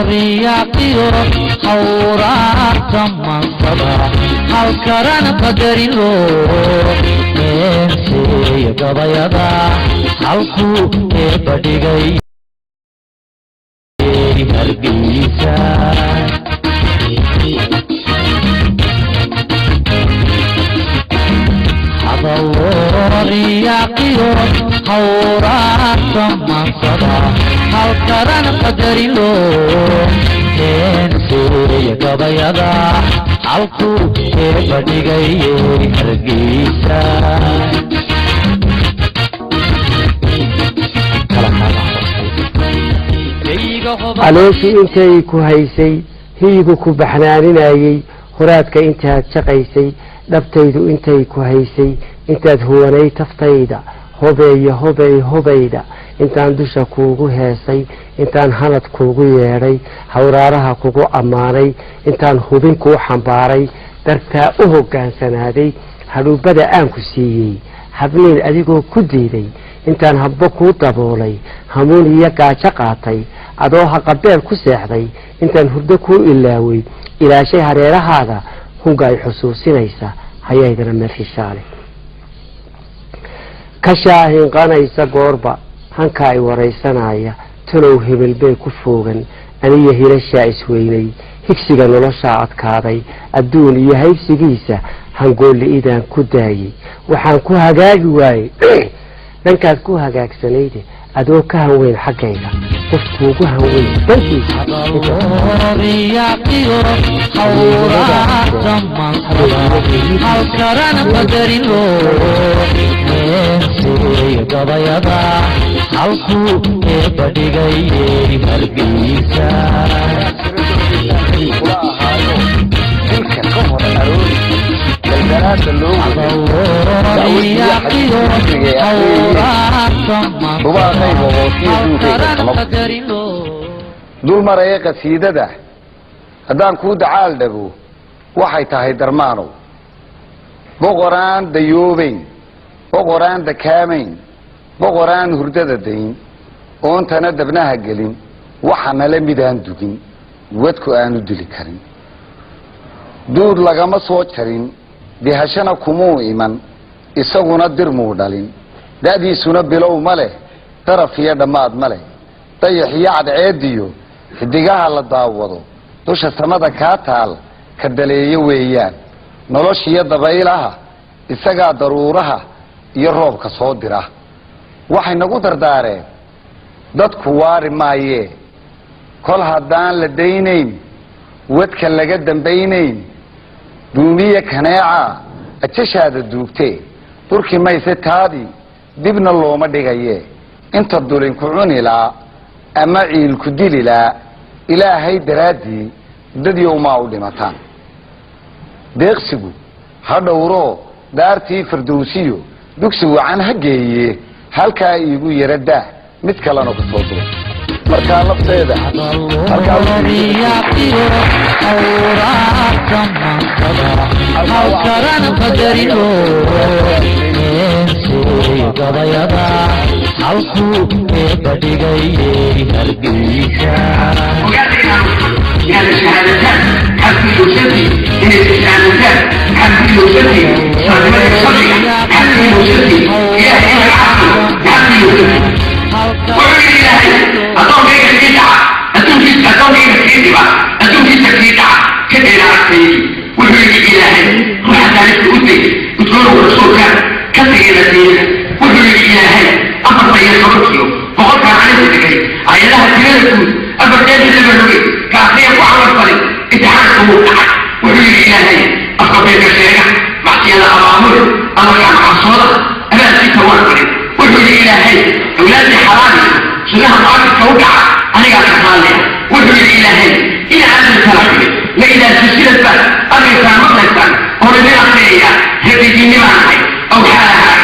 رياقيو حورات من صدا هالكران قدرينو نسي قضيضا هالكو بديغي هرقيسا رياقيو حورات من صدا هالكران قدرينو نسي قضيضا هالكو بديغي هرقيسا علوشي انتي كوهيسي هيغو كوبحنانينايي هرادك انتي شقيسي دبتيدو انتي كوهيسي انتاد هواني تفتيدا هوبيدا انتان دوشا كوغو هيسي انتان هند كوغو ياري هورارها كوغو اماني انتان هوبين كو حنباري درتا اوهو كانسانادي هلو بدا انكو سيي حبنين اديقو كديدي intaan habbo kuu daboolay hamuun iyo gaajo qaatay adoo haqabeel ku seexday intaan hurdo kuu ilaaway ilaashay hareerahaada hunga ay xusuusinaysa hayaydana meel xishaale ka shaahinqanaysa goorba hanka ay waraysanaya talow hebel bay ku foogan aniyo hilashaa isweynay higsiga noloshaa adkaaday adduun iyo haybsigiisa hangoolli idaan ku daayay waxaan ku hagaagi waayey dankaad ku hagaagsanayde adoo ka hanweyn xaggayga qofkuugu hanweyn dantiisa halkaran qadarino nensey gabayada halkuu badhigay hargeysa dul maraya qasiidada haddaan kuu dacaal dhago waxay tahay darmaanow boqoraan dayoobayn boqoraan dakaamayn boqoraan hurdada dayn oontana dabnaha gelin waxana la midaan dugin wadku aanu dili karin duud lagama soo jarin dihashana kumuu iman isaguna dirmuu dhalin da'diisuna bilow ma leh daraf iyo dhammaad ma leh dayax iyo cadceediyo xidigaha la daawado dusha samada kaa taal ka daleeyo weeyaan noloshiyo dabaylaha isagaa daruuraha iyo roobka soo dira waxay nagu dardaareen dadku waari maayee kol haddaan la daynayn wadka laga dambaynayn duumiye kaneeca ajashaada duugtee durki mayse taadii dibna looma dhigaye inta dulin ku cunilaa ama ciil ku dililaa ilaahay daraaddii dadyowmaa u dhimataan deeqsigu ha dhowroo daartii firdowsiyo dugsi wacan ha geeye halkaa iigu yara daah mid kalena ku soo duro markaa lafteeda halkaran qadarino nensey gabayada halkuu badhigay hargeysa يعني الشهادتان حتى يوسفي إن الشهادتان حتى يوسفي صدمة الصدية حتى يوسفي يا إله العقل حتى يوسفي وعلي إلهي أطول جيد الإدعاء أطول جيد الإدعاء أطول جيد الإدعاء كده إلى عقلي وعلي إلهي وحتى نفسه أدي وتقوله الرسول كان كده إلى الدين وعلي إلهي أمر بيا صدقيه فقال كان عليه الدكي عيالها تلالكم أبردان اللي كافية وعمل فريق اتحاكم واتحاك وحيد إلهي أفضل بيك الشيخ معطي أنا أمامه أمر كان عصولا أنا أسيك وارفريق وحيد إلهي أولادي حرامي سنها معاك توقع أنا قاعد أخالي وحيد إلهي إلى أن الفرق لإذا سلسلة بس أنا يسان مطلقا ورمي أخيرية هذه ديني معي أو حالها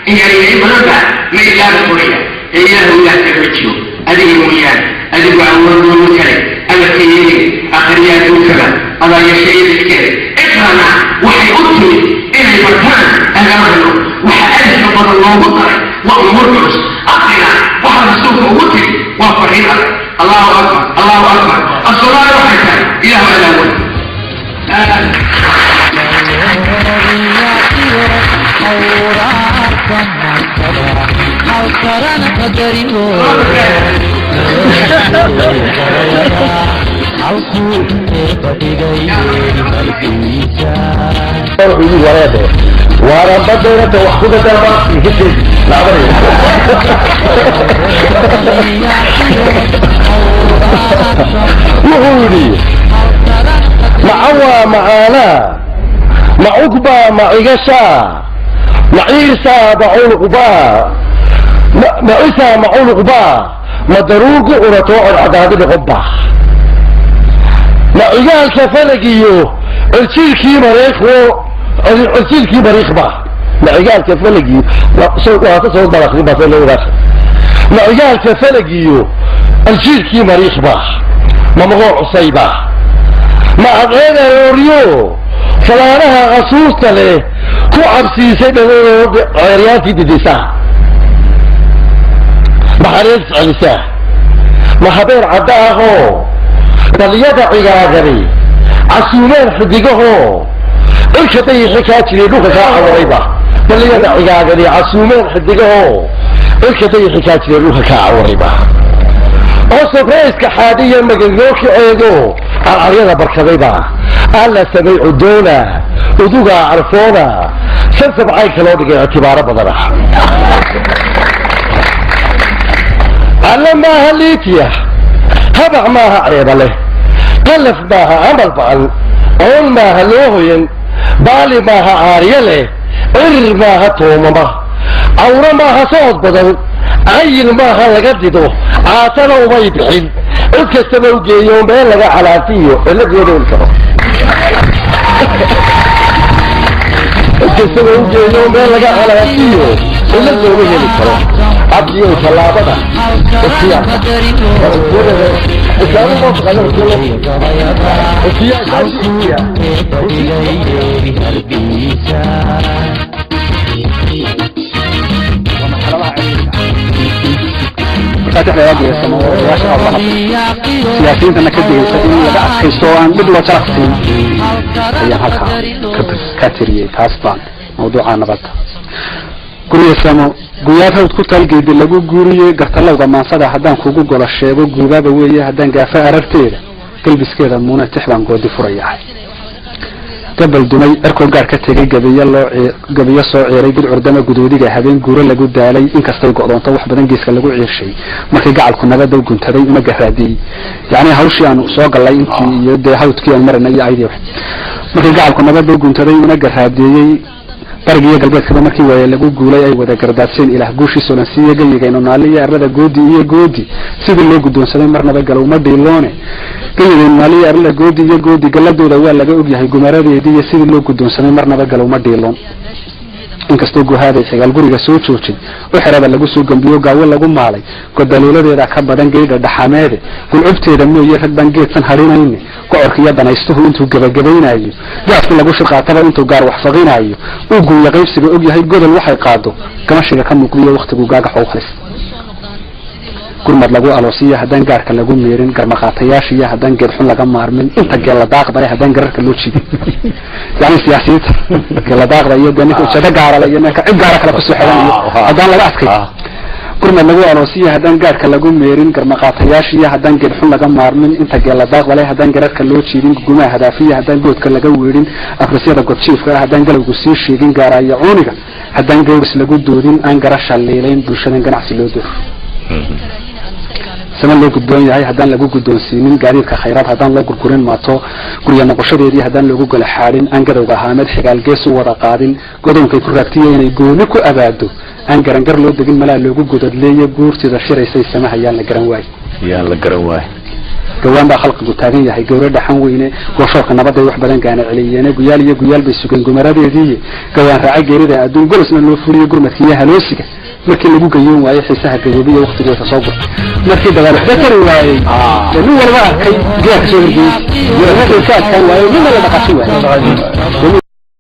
إن يريد بلوكا ما إلا بقولية إله لا تبتشو هذه المويان هذه أول مكرم أنا كيني أخريات وكذا الله يشيء الكير إكرنا وحي أطلي إلى المكان أجمعه وحي أجمع الله مطرح وأمور جرس أقنا وحي السوق وطري وفريقا الله أكبر الله أكبر الصلاة وحدها إله الأول وانا بدينا توحد الدربة يجي لعبني يهودي معوا معانا مع عقبة مع عقشة مع عيسى معون عقبة مع عيسى معون عقبة مدروق ورطوع العذاب الغبة مع عيال كفلقيو الشيكي مريخو الشيكي مريخ مع عيال كفلقيو لا تصور بلاخ ما في له مع عيال كفلقيو الشيكي مريخ ما مغوع عصيبة مع غير يوريو فلانها غصوصة له كو عبسي سيدة عرياتي ديسا محاريس عيسى محابير عداهو دليادة عياغري عسولين حديقهو الكتي حكاتي لوكا كاعوريبا دليادة عياغري عسولين حديقهو الكتي حكاتي لوكا كاعوريبا أصف رئيس كحاديا مجلوكي عيدو العريضة بركضيبا ألا سميع الدولة ودوغا عرفونا سلسب عايك لودك اعتبار بضرح علم ماها الليتيا هبع ماها عريضة له قلف ماها عمل بعل عون ماها لوهين بالي ماها عارية له عر ماها تومما عورا ماها صوت بدل عين ماها لقددو عاتنا وما يبحين الكسبة وجي يومين لقى علاتيه اللي يقولون كرو الكسبة وجي يومين لقى علاتيه اللي يقولون كرو عبدي وصلابنا السياسة الإسلام مصر غير كله السياسة فاتح لا يجري السماء ويشاء الله سياسيين أنا كده يسألون لدى أسكيستوان بدو وشرفتين أيام هكا كاتريه كاسبان موضوع نبات قولي السماء قوياتها وتكون تلقي دي لقو قوريه قرط الله وضمان صدا حدان كوكو قول الشيبو قوبابا ويه حدان قافا أرارتيدا قلبس كده مونا تحبان قودي فرياحي قبل دمي أركو قار كتغي قبيا سو عيري قد عردما قدوديga habeen guura lagu daalay in kastay go'doonto wax badan geeska lagu ciirshay markay gacalku nabada guntaday uma garaadiyay yaani hawshii aan soo galay intii iyo de hawdkii aan marinay ayay markay gacalku nabada guntaday una garaadiyay bargiga galbeedka markii way lagu guulay ay wada gardaadeen ilaah guushi solansiye gayigeeno naaliya arada goodi sidii loo gudoonsaday marnaba galowma dhiiloone gayigeeno naaliya arada goodi galadooda waa laga og yahay gumaradeedii sidii loo gudoonsaday marnaba galowma dhiiloon inkastoo guhaada sagaal guriga soo joojin oo xirada lagu soo gambiyo gaawo lagu maalay godaliiladeeda ka badan geedha dhaxameede gulcubteeda mooyee rag baan geedsan harinayne gocorkiya danaystuhu intuu gabagabaynayo gaasku lagu shaqaataba intuu gaar wax faqinayo uu guuya qaybsiga og yahay godol waxay qaado gamashiga ka muuqdiyo waqtigu gaaga xoog halis gurmad lagu aloosiyo haddaan gaarka lagu meerin garmaqaatayaashiyo haddaan geed xun laga maarmin inta geela daaqbare haddaan gararka loo jiidin yani siyaasiyiinta geela daaqda iyo ninka ujeedo gaarale iyo ninka cid gaara kale kusoo xiran iyo haddaan laga adkay gurmad lagu aloosiyo haddaan gaarka lagu meerin garmaqaatayaashiyo haddaan geed xun laga maarmin inta geela daaqbale haddaan gararka loo jiidin gugumaha hadaafiya haddaan goodka laga weerin afrisyada godjiifka haddaan galowgu sii sheegin gaaraya cuuniga haddaan gawris lagu doodin aan garasha leelayn bulshadan ganacsi loo doof سمن لو قدون yahay hadaan lagu gudoonsiinin gaariirka khayraad hadaan loo gurgurin maato guriga noqoshadeedii hadaan lagu gal xaalin aan gadowga ahaamed xigaal gees u wada qaadin godoonkay ku raagtiyay inay gooni ku abaado aan garangar loo degin malaa loogu godadleeyo guurtida shiraysay samahayaan la garan waay gawaan baa khalqigu taagan yahay gowra dhaxan weyne gooshoorka nabadda wax badan gaana celiyeen guyaal bay sugan gumaradeedii gawaan raaca geerida adduun golosna loo fuliyo gurmadkiiya haloosiga markii lagu gayoon waayay xiisaha gaboobiya waqtigeeda soo gurtay markii dagaal waxba tari waayay nin walba arkay geerka soo horjeeyay iyo markii ka adkaan waayay nin la dhaqaashay waayay